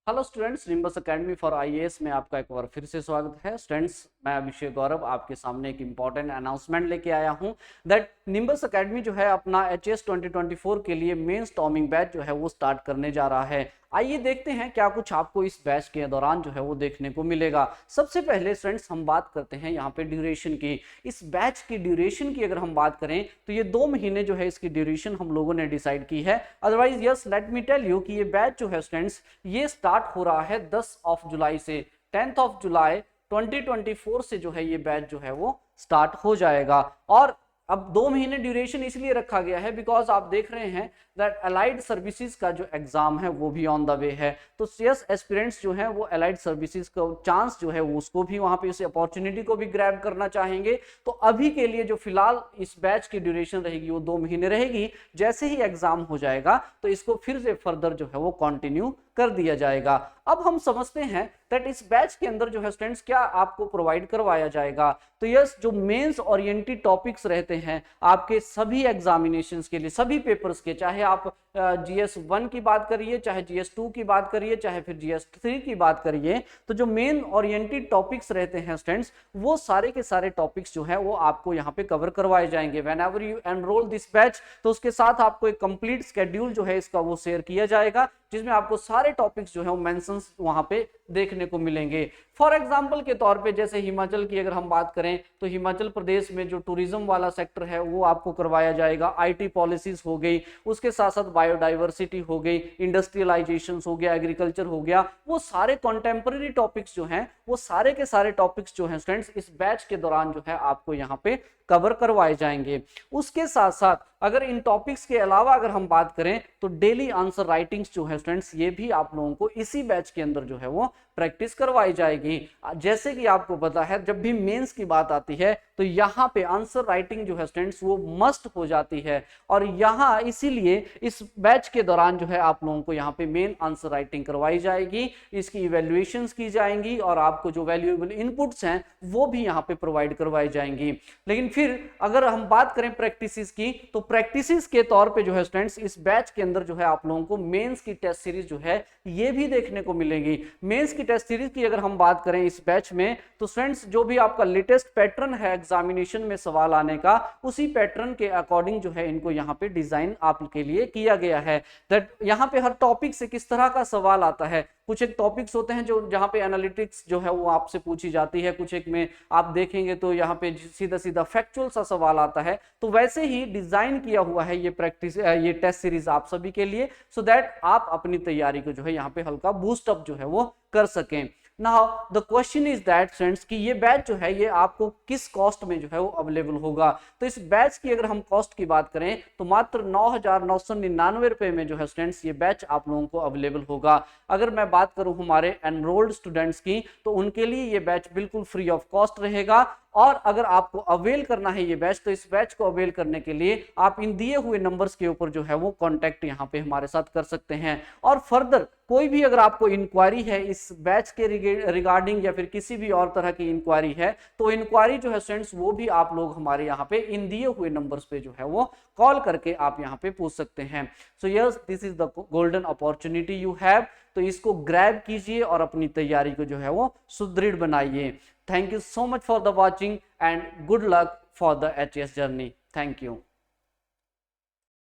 Hello students, nimbus academy for IAS में आपका एक बार फिर से स्वागत है। स्टूडेंट्स, मैं अभिषेक गौरव आपके सामने एक इंपॉर्टेंट अनाउंसमेंट लेके आया हूं दैट निम्बस एकेडमी जो है अपना एचएस 2024 के लिए मेंस टॉमिंग बैच जो है वो स्टार्ट करने जा रहा है। आइए देखते हैं क्या कुछ आपको इस बैच के दौरान जो है वो देखने को मिलेगा। सबसे पहले स्टूडेंट्स हम बात करते हैं यहाँ पे ड्यूरेशन की। इस बैच की ड्यूरेशन की अगर हम बात करें तो ये 2 महीने जो है इसकी ड्यूरेशन हम लोगों ने डिसाइड की है। Otherwise yes, let me tell you कि ये बैच जो है स्टूडेंट्स ये स्टार्ट हो रहा है 10 ऑफ जुलाई से। 10th ऑफ जुलाई 2024 से जो है ये बैच जो है वो स्टार्ट हो जाएगा। और अब 2 महीने ड्यूरेशन इसलिए रखा गया है बिकॉज आप देख रहे हैं दैट अलाइड सर्विसेज का जो एग्जाम है वो भी ऑन द वे है। तो यस, एस्पिरेंट्स जो है वो अलाइड सर्विसेज का चांस जो है वो उसको भी वहां पे उस अपॉर्चुनिटी को भी ग्रैब करना चाहेंगे। तो अभी के लिए जो फिलहाल इस बैच की ड्यूरेशन रहेगी वो 2 महीने रहेगी। जैसे ही एग्जाम हो जाएगा तो इसको फिर से फर्दर जो है वो कंटिन्यू कर दिया जाएगा। अब हम समझते हैं दैट इस बैच के अंदर जो है स्टूडेंट्स क्या आपको प्रोवाइड करवाया जाएगा। तो यस, जो मेंस ओरिएंटेड टॉपिक्स रहते हैं आपके सभी एग्जामिनेशंस के लिए, सभी पेपर्स के, चाहे आप जीएस 1 की बात करिए, चाहे जीएस 2 की बात करिए, चाहे फिर जीएस 3 की बात करिए, तो जो मेन ओरिएंटेड टॉपिक्स रहते हैं स्टूडेंट्स वो सारे के सारे टॉपिक्स जो है वो आपको यहाँ पे कवर करवाए जाएंगे। Whenever you enrol this batch तो उसके साथ आपको एक कंप्लीट शेड्यूल जो है इसका वो शेयर किया जाएगा, जिसमें आपको सारे टॉपिक्स जो है वो मेंशंस वहां पे देखने को मिलेंगे। फॉर एग्जांपल के तौर पे जैसे हिमाचल की अगर हम बात करें तो हिमाचल प्रदेश में जो टूरिज्म वाला सेक्टर है वो आपको करवाया जाएगा। आईटी पॉलिसीज हो गई, उसके साथ साथ बायोडाइवर्सिटी हो गई, इंडस्ट्रियलाइजेशन हो गया, एग्रीकल्चर हो गया, वो सारे कॉन्टेम्पररी टॉपिक्स जो हैं वो सारे के सारे टॉपिक्स जो हैं स्टूडेंट्स इस बैच के दौरान जो है आपको यहाँ पे कवर करवाए जाएंगे। उसके साथ साथ अगर इन टॉपिक्स के अलावा अगर हम बात करें तो डेली आंसर राइटिंग्स जो है स्टूडेंट्स ये भी आप लोगों को इसी बैच के अंदर जो है वो प्रैक्टिस करवाई जाएगी। जैसे कि आपको पता है जब भी मेंस की बात आती है तो यहाँ पे आंसर राइटिंग जो है स्टूडेंट्स वो मस्ट हो जाती है। और यहाँ इसीलिए इस बैच के दौरान जो है आप लोगों को यहाँ पे मेन आंसर राइटिंग करवाई जाएगी, इसकी इवैल्यूएशंस की जाएंगी और आपको जो वैल्यूएबल इनपुट्स हैं वो भी यहाँ पे प्रोवाइड करवाई जाएंगी। लेकिन फिर अगर हम बात करें प्रैक्टिसेस की तो प्रैक्टिसेस के तौर पे जो है स्टूडेंट्स इस बैच के अंदर जो है आप लोगों को मेंस की टेस्ट सीरीज जो है ये भी देखने को मिलेगी। मेंस की टेस्ट सीरीज की अगर हम बात करें इस बैच में तो स्टूडेंट्स जो भी आपका लेटेस्ट पैटर्न है एग्जामिनेशन में सवाल आने का उसी पैटर्न के अकॉर्डिंग जो है इनको यहाँ पे डिजाइन आपके लिए किया गया है। दैट यहाँ पे हर टॉपिक से किस तरह का सवाल आता है। कुछ एक टॉपिक्स होते हैं जो जहाँ पे एनालिटिक्स जो है वो आपसे पूछी जाती है, कुछ एक में आप देखेंगे तो यहाँ पे सीधा सीधा फैक्चुअल सा सवाल आता है। तो वैसे ही डिजाइन किया हुआ है ये टेस्ट सीरीज आप सभी के लिए, सो दैट आप अपनी तैयारी को जो है यहाँ पे हल्का बूस्ट अप जो है वो कर सकें। Now the question is that friends कि ये बैच जो है ये आपको किस कॉस्ट में जो है वो अवेलेबल होगा। तो इस बैच की अगर हम कॉस्ट की बात करें तो मात्र 9,999 रुपए में जो है स्टूडेंट्स ये बैच आप लोगों को अवेलेबल होगा। अगर मैं बात करूं हमारे एनरोल्ड स्टूडेंट्स की तो उनके लिए ये बैच बिल्कुल फ्री ऑफ कॉस्ट रहेगा। और अगर आपको अवेल करना है ये बैच तो इस बैच को अवेल करने के लिए आप इन दिए हुए नंबर्स के ऊपर जो है वो कांटेक्ट यहाँ पे हमारे साथ कर सकते हैं। और फर्दर कोई भी अगर आपको इंक्वायरी है इस बैच के रिगार्डिंग या फिर किसी भी और तरह की इंक्वायरी है तो इंक्वायरी जो है स्टूडेंट्स वो भी आप लोग हमारे यहाँ पे इन दिए हुए नंबर्स पे जो है वो कॉल करके आप यहाँ पे पूछ सकते हैं। So yes, this is the golden opportunity you have. तो इसको ग्रैब कीजिए और अपनी तैयारी को जो है वो सुदृढ़ बनाइए। Thank you so much for the watching and good luck for the HS journey. Thank you.